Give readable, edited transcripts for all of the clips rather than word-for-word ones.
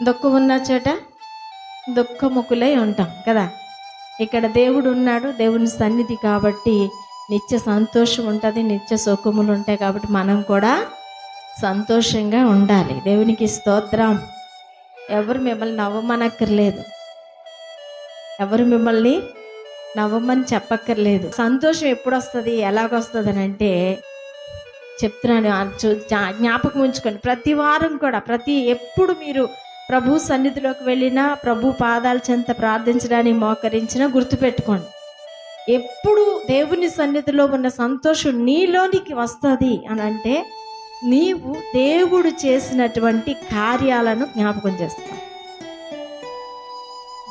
దుఃఖం ఉన్న చోట దుఃఖముఖులై ఉంటాం కదా. ఇక్కడ దేవుడు ఉన్నాడు, దేవుని సన్నిధి కాబట్టి నిత్య సంతోషం ఉంటుంది, నిత్య సుఖములు ఉంటాయి. కాబట్టి మనం కూడా సంతోషంగా ఉండాలి. దేవునికి స్తోత్రం. ఎవరు మిమ్మల్ని నవ్వమనక్కర్లేదు, ఎవరు మిమ్మల్ని నవ్వమని చెప్పక్కర్లేదు. సంతోషం ఎప్పుడు వస్తుంది, ఎలాగొస్తుంది అని అంటే చెప్తున్నాను, జ్ఞాపకం ఉంచుకోండి. ప్రతి వారం కూడా ఎప్పుడు మీరు ప్రభు సన్నిధిలోకి వెళ్ళినా, ప్రభు పాదాల చెంత ప్రార్థించడానికి మోకరించినా గుర్తుపెట్టుకోండి, ఎప్పుడు దేవుని సన్నిధిలో ఉన్న సంతోషం నీలోనికి వస్తుంది అని అంటే నీవు దేవుడు చేసినటువంటి కార్యాలను జ్ఞాపకం చేస్తావు.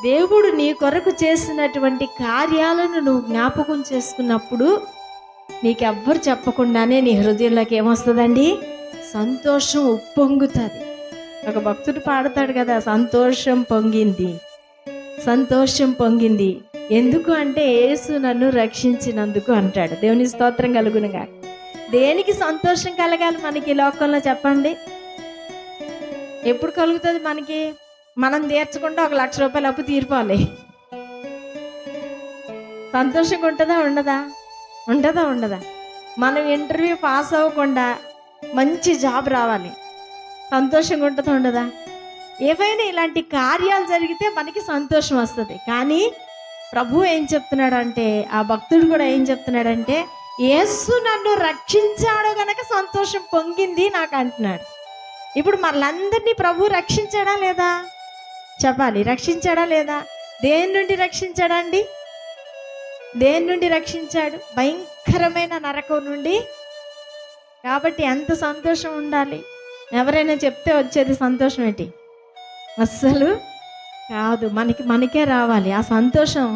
దేవుడు నీ కొరకు చేసినటువంటి కార్యాలను నువ్వు జ్ఞాపకం చేసుకున్నప్పుడు నీకెవ్వరు చెప్పకుండానే నీ హృదయంలోకి ఏమొస్తుందండి? సంతోషం ఉప్పొంగుతుంది. ఒక భక్తుడు పాడతాడు కదా, సంతోషం పొంగింది, సంతోషం పొంగింది. ఎందుకు అంటే యేసు నన్ను రక్షించినందుకు అంటాడు. దేవుని స్తోత్రం కలుగునుగా. దేనికి సంతోషం కలగాలి మనకి లోకంలో చెప్పండి? ఎప్పుడు కలుగుతుంది మనకి? మనం తీర్చకుండా 1,00,000 రూపాయలు అప్పు తీరిపోవాలి. సంతోషంగా ఉంటుందా ఉండదా? ఉంటుందా ఉండదా? మనం ఇంటర్వ్యూ పాస్ అవ్వకుండా మంచి జాబ్ రావాలి, సంతోషంగా ఉంటుందా ఉండదా? ఏవైనా ఇలాంటి కార్యాలు జరిగితే మనకి సంతోషం వస్తుంది. కానీ ప్రభు ఏం చెప్తున్నాడంటే, ఆ భక్తుడు కూడా ఏం చెప్తున్నాడంటే, యేసు నన్ను రక్షించాడు గనక సంతోషం పొంగింది నాకు అంటున్నాడు. ఇప్పుడు మనలందరినీ ప్రభు రక్షించాడా లేదా చెప్పాలి? రక్షించాడా లేదా? దేని నుండి రక్షించాడండి? దేని నుండి రక్షించాడు? భయంకరమైన నరకం నుండి. కాబట్టి ఎంత సంతోషం ఉండాలి? ఎవరైనా చెప్తే వచ్చేది సంతోషం ఏంటి? అస్సలు కాదు. మనకే రావాలి ఆ సంతోషం.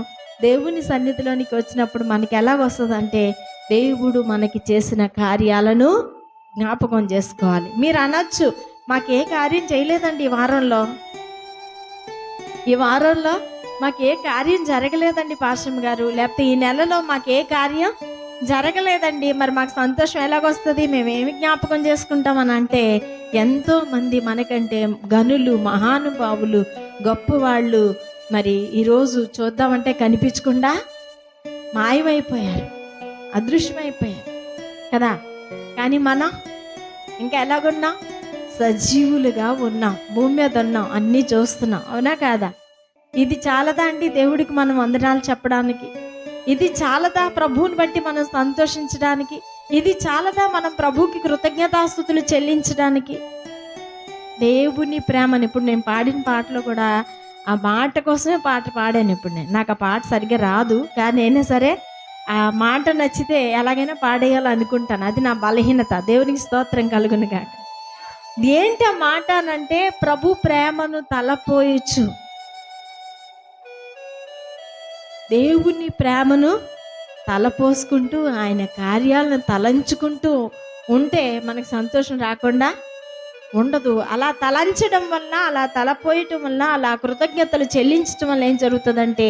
దేవుని సన్నిధిలోనికి వచ్చినప్పుడు మనకి ఎలా వస్తుంది అంటే, దేవుడు మనకి చేసిన కార్యాలను జ్ఞాపకం చేసుకోవాలి. మీరు అనొచ్చు, మాకే కార్యం చేయలేదండి ఈ వారంలో మాకే కార్యం జరగలేదండి పాస్టర్ గారు, లేకపోతే ఈ నెలలో మాకే కార్యం జరగలేదండి, మరి మాకు సంతోషం ఎలాగొస్తుంది, మేమేమి జ్ఞాపకం చేసుకుంటామని అంటే, ఎంతో మంది మనకంటే గనులు, మహానుభావులు, గొప్పవాళ్ళు మరి ఈరోజు చూద్దామంటే కనిపించకుండా మాయమైపోయారు, అదృశ్యమైపోయారు కదా. కానీ మనం ఇంకా ఎలాగున్నాం? సజీవులుగా ఉన్నాం, భూమి మీద ఉన్నాం, అన్నీ చూస్తున్నాం, అవునా కాదా? ఇది చాలదా అండి దేవుడికి మనం వందనాలు చెప్పడానికి? ఇది చాలదా ప్రభువుని బట్టి మనం సంతోషించడానికి? ఇది చాలదా మనం ప్రభువుకి కృతజ్ఞతాస్తుతులు చెల్లించడానికి? దేవుని ప్రేమని ఇప్పుడు నేను పాడిన పాటలో కూడా ఆ మాట కోసమే పాట పాడాను. ఇప్పుడు నాకు ఆ పాట సరిగ్గా రాదు, కానీ అయినా సరే ఆ మాట నచ్చితే ఎలాగైనా పాడేయాలనుకుంటాను. అది నా బలహీనత. దేవునికి స్తోత్రం కలుగును గాక. ఏంటి ఆ మాట అనంటే, ప్రభు ప్రేమను తలపోయొచ్చు. దేవుని ప్రేమను తలపోసుకుంటూ ఆయన కార్యాలను తలంచుకుంటూ ఉంటే మనకు సంతోషం రాకుండా ఉండదు. అలా తలంచడం వల్ల, అలా తలపోయటం వల్ల, అలా కృతజ్ఞతలు చెల్లించడం వల్ల ఏం జరుగుతుందంటే,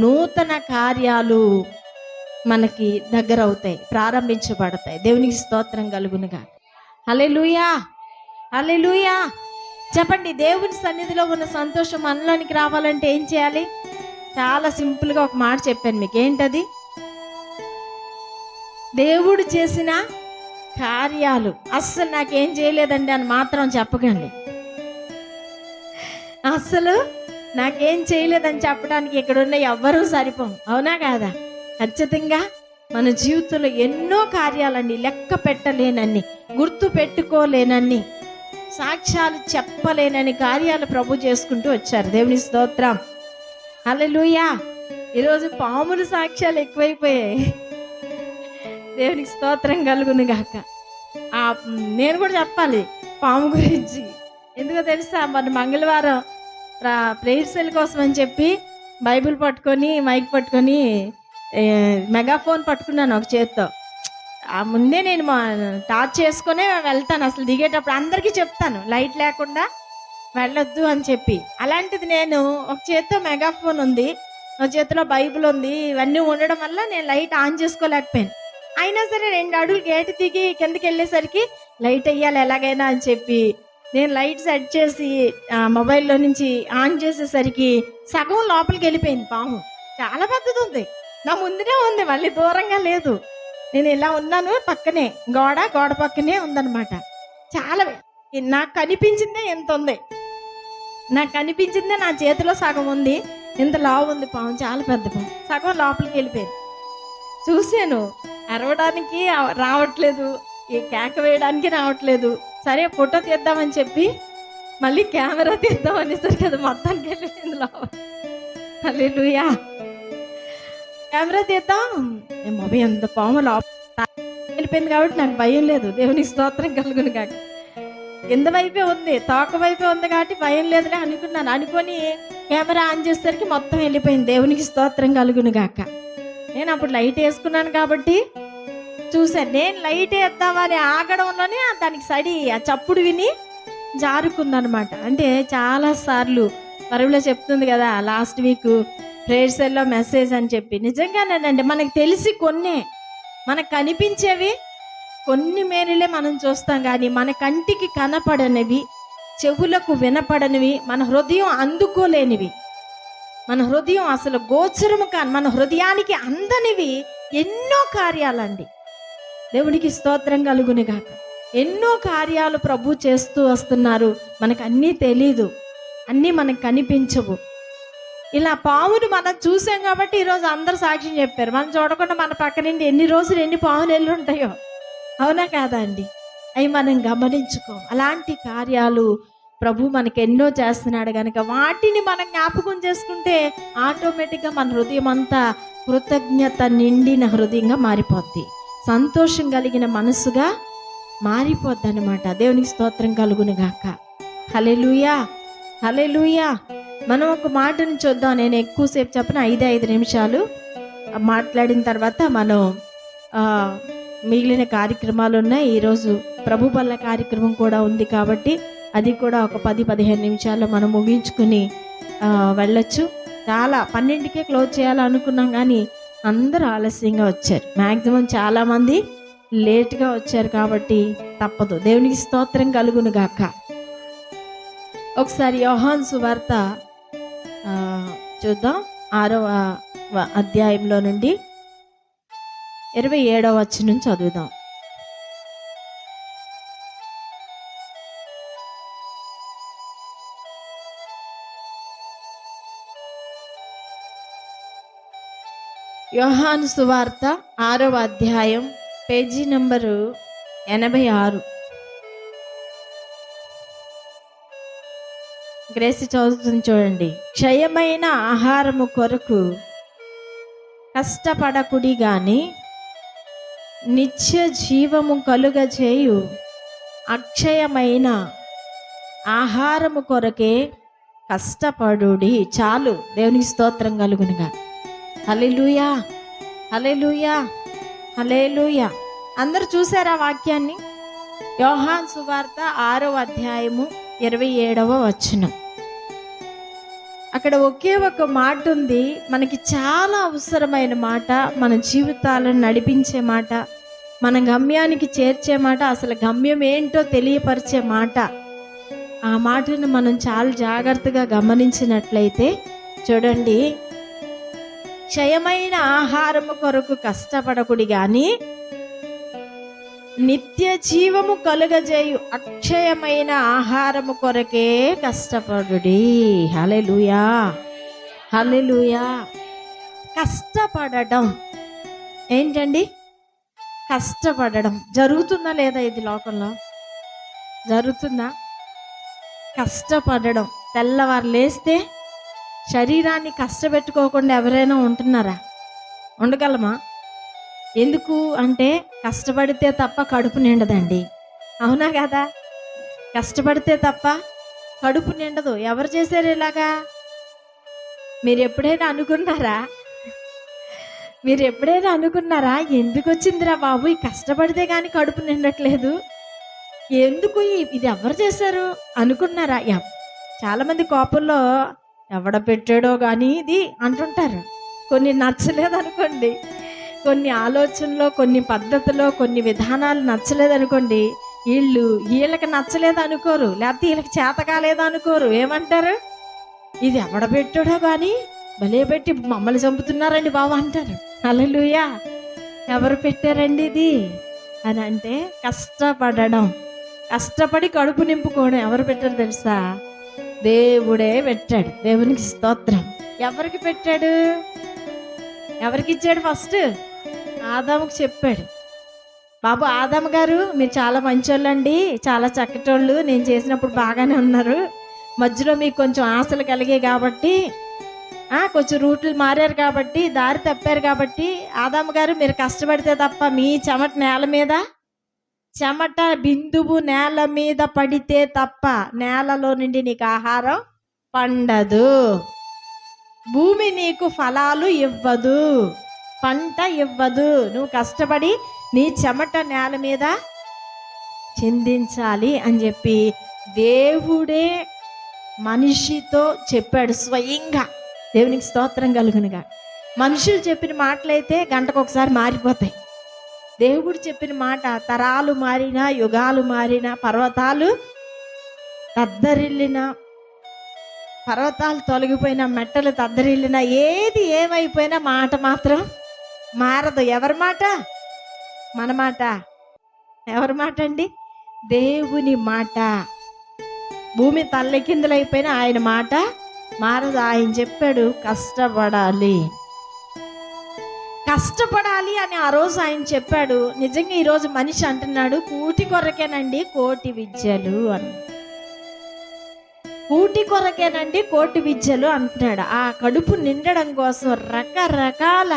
నూతన కార్యాలు మనకి దగ్గర అవుతాయి, ప్రారంభించబడతాయి. దేవునికి స్తోత్రం కలుగునుగా. హల్లెలూయా, హల్లెలూయా. చెప్పండి, దేవుని సన్నిధిలో ఉన్న సంతోషం మనలోనికి రావాలంటే ఏం చేయాలి? చాలా సింపుల్గా ఒక మాట చెప్పాను మీకు. ఏంటది? దేవుడు చేసిన కార్యాలు. అస్సలు నాకేం చేయలేదండి అని మాత్రం చెప్పకండి. అస్సలు నాకేం చేయలేదని చెప్పడానికి ఇక్కడున్న ఎవ్వరూ సరిపోం, అవునా కాదా? ఖచ్చితంగా మన జీవితంలో ఎన్నో కార్యాలన్నీ, లెక్క పెట్టలేనన్ని, గుర్తు పెట్టుకోలేనన్ని, సాక్ష్యాలు చెప్పలేనని కార్యాలు ప్రభు చేసుకుంటూ వచ్చారు. దేవుని స్తోత్రం, హల్లెలూయా. ఈరోజు పాముల సాక్ష్యాలు ఎక్కువైపోయాయి. దేవునికి స్తోత్రం కలుగును గాక. నేను కూడా చెప్పాలి పాము గురించి. ఎందుకో తెలుసా? మన మంగళవారం ప్రేయర్ సెల్ కోసం అని చెప్పి బైబిల్ పట్టుకొని, మైక్ పట్టుకొని, మెగాఫోన్ పట్టుకున్నాను ఒక చేత్తో. ఆ ముందే నేను టార్చ్ చేసుకునే వెళ్తాను. అసలు దిగేటప్పుడు అందరికీ చెప్తాను లైట్ లేకుండా వెళ్ళొద్దు అని చెప్పి. అలాంటిది నేను ఒక చేత్తో మెగాఫోన్ ఉంది, ఒక చేతిలో బైబిల్ ఉంది, ఇవన్నీ ఉండడం వల్ల నేను లైట్ ఆన్ చేసుకోలేకపోయాను. అయినా సరే 2 అడుగులు గేటు దిగి కిందకి వెళ్ళేసరికి లైట్ వెయ్యాలి ఎలాగైనా అని చెప్పి నేను లైట్ సెట్ చేసి మొబైల్లో నుంచి ఆన్ చేసేసరికి సగం లోపలికి వెళ్ళిపోయింది పాము. చాలా పెద్దది ఉంది, నా ముందునే ఉంది, మళ్ళీ దూరంగా లేదు. నేను ఇలా ఉన్నాను, పక్కనే గోడ పక్కనే ఉందన్నమాట. చాలా నాకు కనిపించిందే ఎంత ఉంది, నాకు కనిపించిందే నా చేతిలో సగం ఉంది, ఇంత లావు ఉంది పాము, చాలా పెద్ద పాము. సగం లోపలికి వెళ్ళిపోయింది. చూశాను, అరవడానికి రావట్లేదు, ఈ కేక వేయడానికి రావట్లేదు. సరే ఫోటో తీద్దామని చెప్పి మళ్ళీ కెమెరా తీద్దాం అనేసరికి అది మొత్తానికి వెళ్ళిపోయింది లోపల. హల్లెలూయా. కెమెరా తీద్దాం, మొబైల్ ఎంత పాము లోపల వెళ్ళిపోయింది కాబట్టి నాకు భయం లేదు. దేవునికి స్తోత్రం కలుగును కాక. కింద వైపే ఉంది, తోక వైపే ఉంది కాబట్టి భయం లేదులే అనుకున్నాను. అనుకొని కెమెరా ఆన్ చేసేసరికి మొత్తం వెళ్ళిపోయింది. దేవునికి స్తోత్రం కలుగును గాక. నేను అప్పుడు లైట్ వేసుకున్నాను కాబట్టి చూశాను. నేను లైట్ వేద్దామని ఆగడంలోనే దానికి సడి ఆ చప్పుడు విని జారుకుందనమాట. అంటే చాలాసార్లు బైబిల్లో చెప్తుంది కదా, లాస్ట్ వీక్ ప్రేయర్ సెల్లో మెసేజ్ అని చెప్పి. నిజంగానేనండి, మనకు తెలిసి కొన్నే, మనకు కనిపించేవి కొన్ని మేలులే మనం చూస్తాం, కానీ మన కంటికి కనపడనివి, చెవులకు వినపడనివి, మన హృదయం అందుకోలేనివి, మన హృదయం అసలు గోచరము కాని, మన హృదయానికి అందనివి ఎన్నో కార్యాలండి. దేవునికి స్తోత్రం కలుగును గాక. ఎన్నో కార్యాలు ప్రభు చేస్తూ వస్తున్నారు. మనకు అన్నీ తెలీదు, అన్నీ మనకు కనిపించవు. ఇలా పామును మనం చూసాం కాబట్టి ఈరోజు అందరు సాక్ష్యం చెప్పారు. మనం చూడకుండా మన పక్క నుండి ఎన్ని రోజులు ఎన్ని పాములు వెళ్ళి ఉంటాయో, అవునా కాదా అండి? అవి మనం గమనించుకో. అలాంటి కార్యాలు ప్రభు మనకి ఎన్నో చేస్తున్నాడు కనుక వాటిని మనం జ్ఞాపకం చేసుకుంటే ఆటోమేటిక్గా మన హృదయం అంతా కృతజ్ఞత నిండిన హృదయంగా మారిపోద్ది, సంతోషం కలిగిన మనసుగా మారిపోద్ది అన్నమాట. దేవునికి స్తోత్రం కలుగును గాక. హల్లెలూయా, హల్లెలూయా. మనం ఒక మాటను చూద్దాం. నేను ఎక్కువసేపు చెప్పిన 5 నిమిషాలు మాట్లాడిన తర్వాత మనం మిగిలిన కార్యక్రమాలు ఉన్నాయి. ఈరోజు ప్రభు బల్ల కార్యక్రమం కూడా ఉంది కాబట్టి అది కూడా ఒక 10-15 నిమిషాల్లో మనం ముగించుకుని వెళ్ళొచ్చు. చాలా 12కే క్లోజ్ చేయాలనుకున్నాం, కానీ అందరూ ఆలస్యంగా వచ్చారు. మ్యాక్సిమం చాలామంది లేట్గా వచ్చారు కాబట్టి తప్పదు. దేవునికి స్తోత్రం కలుగును గాక. ఒకసారి యోహాను సువార్త చూద్దాం. 6వ అధ్యాయంలో నుండి 27వ వచనం చదువుదాం. యోహాను సువార్త 6వ అధ్యాయం, పేజీ నంబరు 86. గ్రేసి చదువుతుంది చూడండి. క్షయమైన ఆహారము కొరకు కష్టపడకుడి గాని నిత్య జీవము కలుగజేయు అక్షయమైన ఆహారము కొరకే కష్టపడుడి. చాలు. దేవునికి స్తోత్రం కలుగునుగా. హల్లెలూయా, హల్లెలూయా, హల్లెలూయా. అందరూ చూసారా వాక్యాన్ని? యోహాను సువార్త 6వ అధ్యాయము 27వ వచనం. అక్కడ ఒకే ఒక మాట ఉంది, మనకి చాలా అవసరమైన మాట, మన జీవితాలను నడిపించే మాట, మన గమ్యానికి చేర్చే మాట, అసలు గమ్యం ఏంటో తెలియపరిచే మాట. ఆ మాటను మనం చాలా జాగ్రత్తగా గమనించినట్లయితే చూడండి. క్షయమైన ఆహారము కొరకు కష్టపడకుడి గాని నిత్య జీవము కలుగజేయు అక్షయమైన ఆహారము కొరకే కష్టపడుడి. హల్లెలూయా, హల్లెలూయా. కష్టపడడం ఏంటండి? కష్టపడడం జరుగుతుందా లేదా? ఇది లోకంలో జరుగుతుందా? కష్టపడడం. తెల్లవారు లేస్తే శరీరాన్ని కష్టపెట్టుకోకుండా ఎవరైనా ఉంటున్నారా? ఉండగలమా? ఎందుకు అంటే కష్టపడితే తప్ప కడుపు నిండదండి, అవునా కదా? కష్టపడితే తప్ప కడుపు నిండదు. ఎవరు చేశారు ఇలాగా? మీరు ఎప్పుడైనా అనుకున్నారా? మీరు ఎప్పుడైనా అనుకున్నారా, ఎందుకు వచ్చిందిరా బాబు ఈ కష్టపడితే కానీ కడుపు నిండట్లేదు, ఎందుకు ఇది ఎవరు చేశారు అనుకున్నారా? చాలామంది కోపంలో ఎవడ పెట్టాడో కానీ ఇది అంటుంటారు. కొన్ని నచ్చలేదు అనుకోండి, కొన్ని ఆలోచనలో, కొన్ని పద్ధతిలో, కొన్ని విధానాలు నచ్చలేదు అనుకోండి, వీళ్ళకి నచ్చలేదు అనుకోరు, లేకపోతే వీళ్ళకి చేత కాలేదు అనుకోరు. ఏమంటారు? ఇది ఎవడ పెట్టాడో కానీ భలే పెట్టి మమ్మల్ని చంపుతున్నారండి బాబు అంటారు. హల్లెలూయా. ఎవరు పెట్టారండి ఇది అని అంటే, కష్టపడి కడుపు నింపుకోవడం ఎవరు పెట్టారు తెలుసా? దేవుడే పెట్టాడు. దేవునికి స్తోత్రం. ఎవరికి పెట్టాడు? ఎవరికి ఇచ్చాడు? ఫస్ట్ ఆదాముకు చెప్పాడు. బాబు ఆదాము గారు, మీరు చాలా మంచోళ్ళండి, చాలా చక్కటోళ్ళు, నేను చేసినప్పుడు బాగానే ఉన్నారు, మధ్యలో మీకు కొంచెం ఆశలు కలిగాయి కాబట్టి, కొంచెం రూట్లు మారారు కాబట్టి, దారి తప్పారు కాబట్టి, ఆదాము గారు మీరు కష్టపడితే తప్ప మీ చెమట బిందువు నేల మీద పడితే తప్ప నేలలో నుండి నీకు ఆహారం పండదు, భూమి నీకు ఫలాలు ఇవ్వదు, పంట ఇవ్వదు. నువ్వు కష్టపడి నీ చెమట నేల మీద చిందించాలి అని చెప్పి దేవుడే మనిషితో చెప్పాడు స్వయంగా. దేవునికి స్తోత్రం కలుగునుగా. మనుషులు చెప్పిన మాటలైతే గంటకు ఒకసారి మారిపోతాయి. దేవుడు చెప్పిన మాట తరాలు మారినా, యుగాలు మారినా, పర్వతాలు తద్దరిల్లిన, పర్వతాలు తొలగిపోయినా, మెట్టలు తద్దరిల్లిన, ఏది ఏమైపోయినా మాట మాత్రం మారదు. ఎవరి మాట? మన మాట. ఎవరి మాట అండి? దేవుని మాట. భూమి తల్లకిందులైపోయినా ఆయన మాట మారదు. ఆయన చెప్పాడు కష్టపడాలి అని ఆ రోజు ఆయన చెప్పాడు. నిజంగా ఈరోజు మనిషి అంటున్నాడు కూటి కొరకేనండి కోటి విద్యలు అని. కూటి కొరకేనండి కోటి విద్యలు అంటున్నాడు. ఆ కడుపు నిండడం కోసం రకరకాల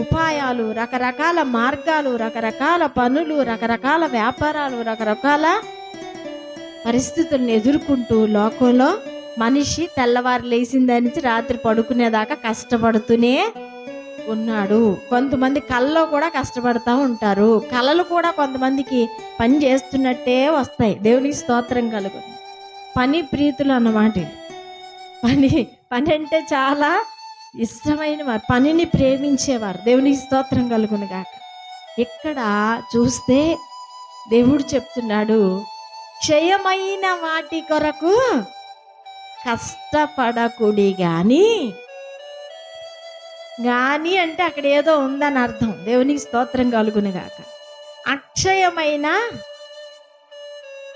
ఉపాయాలు, రకరకాల మార్గాలు, రకరకాల పనులు, రకరకాల వ్యాపారాలు, రకరకాల పరిస్థితులను ఎదుర్కొంటూ లోకంలో మనిషి తెల్లవారు లేచిందాని నుంచి రాత్రి పడుకునేదాకా కష్టపడుతూనే ఉన్నాడు. కొంతమంది కళ్ళలో కూడా కష్టపడతా ఉంటారు. కళలు కూడా కొంతమందికి పని చేస్తున్నట్టే వస్తాయి. దేవునికి స్తోత్రం కలుగు. పని ప్రీతులు అన్నమాట. పని అంటే చాలా ఇష్టమైన వారు, పనిని ప్రేమించేవారు. దేవునికి స్తోత్రం కలుగును గాక. ఇక్కడ చూస్తే దేవుడు చెప్తున్నాడు, క్షయమైన వాటి కొరకు కష్టపడకుడి గాని అంటే అక్కడ ఏదో ఉందని అర్థం. దేవునికి స్తోత్రం కలుగును గాక. అక్షయమైన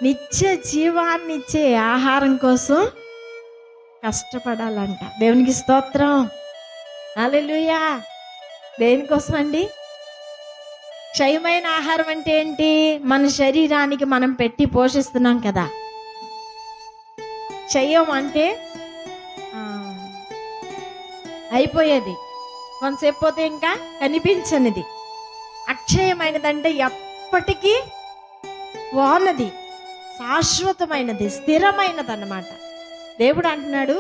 నిత్య జీవాన్నిచ్చే ఆహారం కోసం కష్టపడాలంట. దేవునికి స్తోత్రం. హల్లెలూయా. దేనికోసం అండి? క్షయమైన ఆహారం అంటే ఏంటి? మన శరీరానికి మనం పెట్టి పోషిస్తున్నాం కదా. క్షయం అంటే అయిపోయేది, కొంతసేపు పోతే ఇంకా కనిపించనిది. అక్షయమైనదంటే ఎప్పటికీ పోనది, శాశ్వతమైనది, స్థిరమైనది అన్నమాట. దేవుడు అంటున్నాడు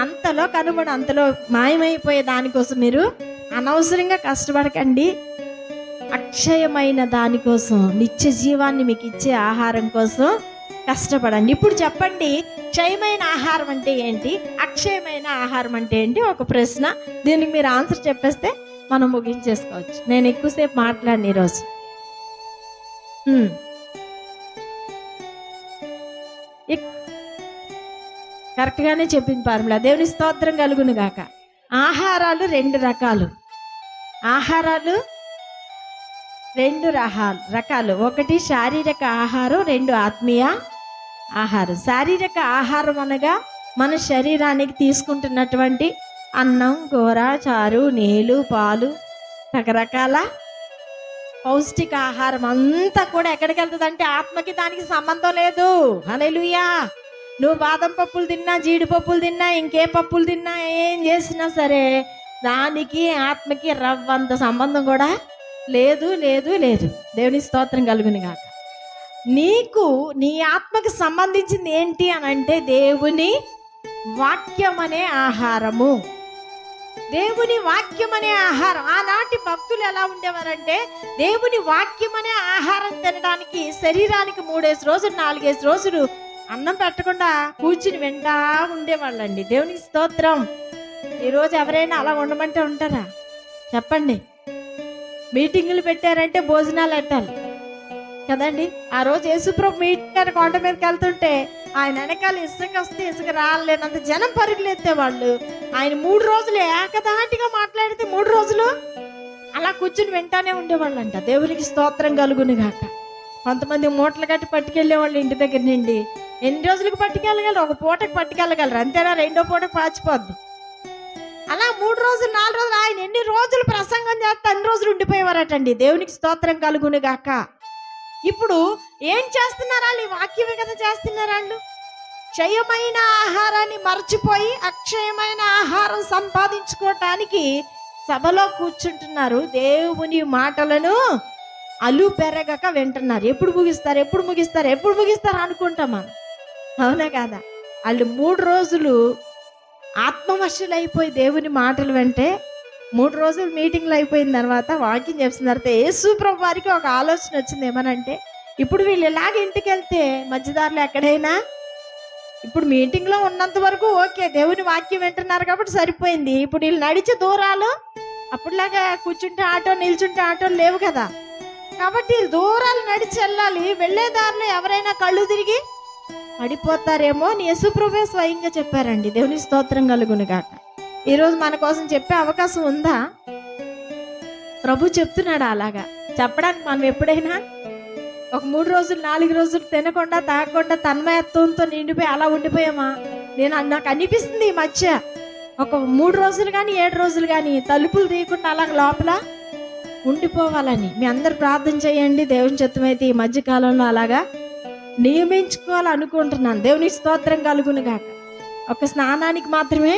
అంతలో కనుబడి అంతలో మాయమైపోయే దానికోసం మీరు అనవసరంగా కష్టపడకండి. అక్షయమైన దానికోసం, నిత్య జీవాన్ని మీకు ఇచ్చే ఆహారం కోసం కష్టపడండి. ఇప్పుడు చెప్పండి, క్షయమైన ఆహారం అంటే ఏంటి, అక్షయమైన ఆహారం అంటే ఏంటి? ఒక ప్రశ్న. దీనికి మీరు ఆన్సర్ చెప్పేస్తే మనం ముగించేసుకోవచ్చు. నేను ఎక్కువసేపు మాట్లాడిన ఈరోజు. కరెక్ట్గానే చెప్పింది పార్మిళ. దేవుని స్తోత్రం కలుగును గాక. ఆహారాలు రెండు రకాలు. ఒకటి శారీరక ఆహారం, రెండు ఆత్మీయ ఆహారం. శారీరక ఆహారం అనగా మన శరీరానికి తీసుకుంటున్నటువంటి అన్నం, కూర, చారు, నీళ్ళు, పాలు, రకరకాల పౌష్టిక ఆహారం అంతా కూడా ఎక్కడికి వెళ్తుంది అంటే ఆత్మకి దానికి సంబంధం లేదు. హల్లెలూయా. నువ్వు బాదం పప్పులు తిన్నా, జీడిపప్పులు తిన్నా, ఇంకే పప్పులు తిన్నా, ఏం చేసినా సరే దానికి ఆత్మకి రవ్వంత సంబంధం కూడా లేదు. దేవుని స్తోత్రం కలుగును గాక. నీకు నీ ఆత్మకి సంబంధించింది ఏంటి అని అంటే దేవుని వాక్యం అనే ఆహారము. దేవుని వాక్యం అనే ఆహారం. ఆనాటి భక్తులు ఎలా ఉండేవారంటే దేవుని వాక్యం అనే ఆహారం తినడానికి శరీరానికి 3 రోజులు 4 రోజులు అన్నం పెట్టకుండా కూర్చుని వింటా ఉండేవాళ్ళండి. దేవునికి స్తోత్రం. ఈరోజు ఎవరైనా అలా ఉండమంటే ఉంటారా? చెప్పండి. మీటింగులు పెట్టారంటే భోజనాలు పెట్టాలి. కదండి. ఆ రోజు యేసుప్రభు మీటింగ్ అని కొండ మీదకి వెళ్తుంటే ఆయన వెనకాల ఇసుక వస్తే ఇసుక రాలేనంత జనం పరుగులు ఎత్తేవాళ్ళు. ఆయన 3 రోజులు ఏకధాటిగా మాట్లాడితే 3 రోజులు అలా కూర్చుని వింటానే ఉండేవాళ్ళంట. దేవునికి స్తోత్రం కలుగును గాక. కొంతమంది మూటలు కట్టి పట్టుకెళ్ళేవాళ్ళు ఇంటి దగ్గర నుండి. ఎన్ని రోజులకు పట్టుకెళ్ళగలరు? ఒక పూటకి పట్టుకెళ్ళగలరు, అంతేనా? రెండో పూటకి పాచిపోద్ది. అలా 3 రోజులు 4 రోజులు ఆయన ఎన్ని రోజులు ప్రసంగం చేస్తే అన్ని రోజులు ఉండిపోయేవారటండి. దేవునికి స్తోత్రం కలుగును గాక. ఇప్పుడు ఏం చేస్తున్నారు వాళ్ళు? ఈ వాక్యమే కదా చేస్తున్నారు వాళ్ళు. క్షయమైన ఆహారాన్ని మర్చిపోయి అక్షయమైన ఆహారం సంపాదించుకోవటానికి సభలో కూర్చుంటున్నారు. దేవుని మాటలను అలు పెరగక వింటున్నారు. ఎప్పుడు ముగిస్తారు అనుకుంటాం మనం, అవునా కదా? వాళ్ళు 3 రోజులు ఆత్మవశులైపోయి దేవుని మాటలు వెంటే 3 రోజులు మీటింగ్లు అయిపోయిన తర్వాత వాక్యం చెప్పిన తర్వాత యేసు ప్రభు వారికి ఒక ఆలోచన వచ్చింది. ఏమనంటే, ఇప్పుడు వీళ్ళు ఇలాగ ఇంటికి వెళ్తే మధ్యదారులు ఎక్కడైనా, ఇప్పుడు మీటింగ్లో ఉన్నంత వరకు ఓకే, దేవుని వాక్యం వింటున్నారు కాబట్టి సరిపోయింది. ఇప్పుడు వీళ్ళు నడిచే దూరాలు అప్పుడులాగా కూర్చుంటే ఆటో, నిల్చుంటే ఆటోలు లేవు కదా. కాబట్టి దూరాలు నడిచి వెళ్ళాలి. వెళ్ళే దారిలో ఎవరైనా కళ్ళు తిరిగి పడిపోతారేమో అని యేసుప్రభువే స్వయంగా చెప్పారండి. దేవుని స్తోత్రం కలుగును గాక. ఈరోజు మన కోసం చెప్పే అవకాశం ఉందా? ప్రభు చెప్తున్నాడు. అలాగా చెప్పడానికి మనం ఎప్పుడైనా ఒక 3 రోజులు 4 రోజులు తినకుండా తాగకుండా తన్మయత్వంతో నిండిపోయి అలా ఉండిపోయామా? నాకు అనిపిస్తుంది ఈ మధ్య ఒక 3 రోజులు కానీ 7 రోజులు కానీ తలుపులు తీయకుండా అలా లోపల ఉండిపోవాలని. మీ అందరు ప్రార్థన చేయండి. దేవుని చిత్తమైతే ఈ మధ్య కాలంలో అలాగా నియమించుకోవాలనుకుంటున్నాను. దేవుని స్తోత్రం కలుగును గాక. ఒక స్నానానికి మాత్రమే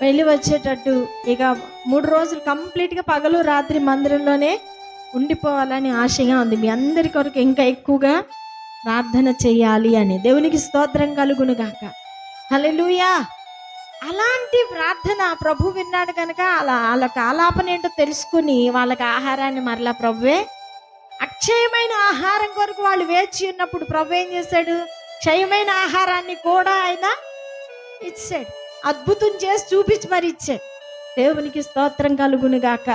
వెళ్ళి వచ్చేటట్టు ఇక 3 రోజులు కంప్లీట్గా పగలు రాత్రి మందిరంలోనే ఉండిపోవాలని ఆశగా ఉంది. మీ అందరి కొరకు ఇంకా ఎక్కువగా ప్రార్థన చేయాలి అని. దేవునికి స్తోత్రం కలుగును గాక. హల్లెలూయా. అలాంటి ప్రార్థన ప్రభు విన్నాడు కనుక వాళ్ళకి ఆలాపన ఏంటో తెలుసుకుని వాళ్ళకి ఆహారాన్ని మరలా ప్రభువే అక్షయమైన ఆహారం కొరకు వాళ్ళు వేచి ఉన్నప్పుడు ప్రభు ఏం చేశాడు? క్షయమైన ఆహారాన్ని కూడా ఆయన ఇచ్చాడు. అద్భుతం చేసి చూపించి మరి ఇచ్చాడు. దేవునికి స్తోత్రం కలుగును గాక.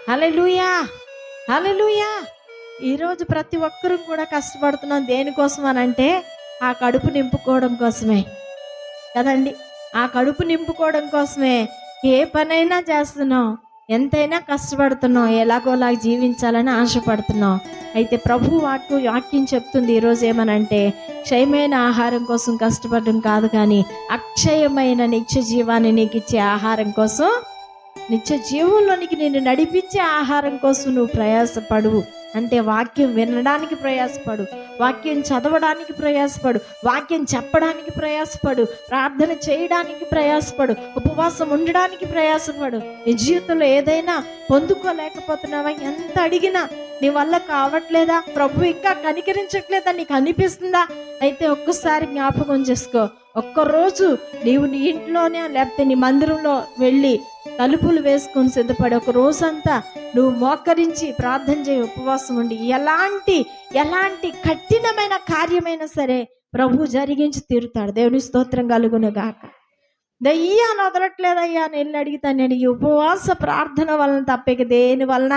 హల్లెలూయా, హల్లెలూయా. ఈరోజు ప్రతి ఒక్కరూ కూడా కష్టపడుతున్నాం. దేనికోసం అని అంటే ఆ కడుపు నింపుకోవడం కోసమే కదండి. ఆ కడుపు నింపుకోవడం కోసమే ఏ పనైనా చేస్తున్నాం, ఎంతైనా కష్టపడుతున్నాం, ఎలాగోలా జీవించాలని ఆశపడుతున్నాం. అయితే ప్రభు వాక్యం చెప్తుంది ఈరోజు ఏమనంటే, క్షయమైన ఆహారం కోసం కష్టపడడం కాదు, కానీ అక్షయమైన నిత్య జీవాన్ని నీకు ఇచ్చే ఆహారం కోసం, నిత్య జీవంలోనికి నిన్ను నడిపించే ఆహారం కోసం నువ్వు ప్రయాసపడు. అంటే వాక్యం వినడానికి ప్రయాసపడు, వాక్యం చదవడానికి ప్రయాసపడు, వాక్యం చెప్పడానికి ప్రయాసపడు, ప్రార్థన చేయడానికి ప్రయాసపడు, ఉపవాసం ఉండడానికి ప్రయాసపడు. నీ జీవితంలో ఏదైనా పొందుకోలేకపోతున్నావా? ఎంత అడిగినా నీ వల్ల కావట్లేదా? ప్రభు ఇంకా కనికరించట్లేదా? నీకు అనిపిస్తుందా? అయితే ఒక్కసారి జ్ఞాపకం చేసుకో. ఒక్కరోజు నీవు నీ ఇంట్లోనే లేకపోతే నీ మందిరంలో వెళ్ళి తలుపులు వేసుకొని సిద్ధపడి ఒక రోజంతా నువ్వు మోకరించి ప్రార్థన చేయి, ఉపవాసం ఉండి ఎలాంటి కఠినమైన కార్యమైనా సరే ప్రభు జరిగించి తీరుతాడు. దేవుని స్తోత్రం కలుగును గాక. దయ్యాన్ని వదలట్లేదయ్యా అని వెళ్ళి అడిగితాను. ఈ ఉపవాస ప్రార్థన వలన తప్పక దేని వలన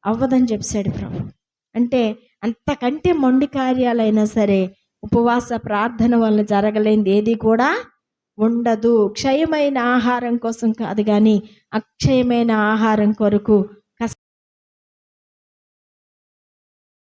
అవ్వదని చెప్పాడు ప్రభు. అంటే అంతకంటే మొండి కార్యాలైనా సరే ఉపవాస ప్రార్థన వలన జరగలేనిది ఏది కూడా ఉండదు. క్షయమైన ఆహారం కోసం కాదు, కానీ అక్షయమైన ఆహారం కొరకు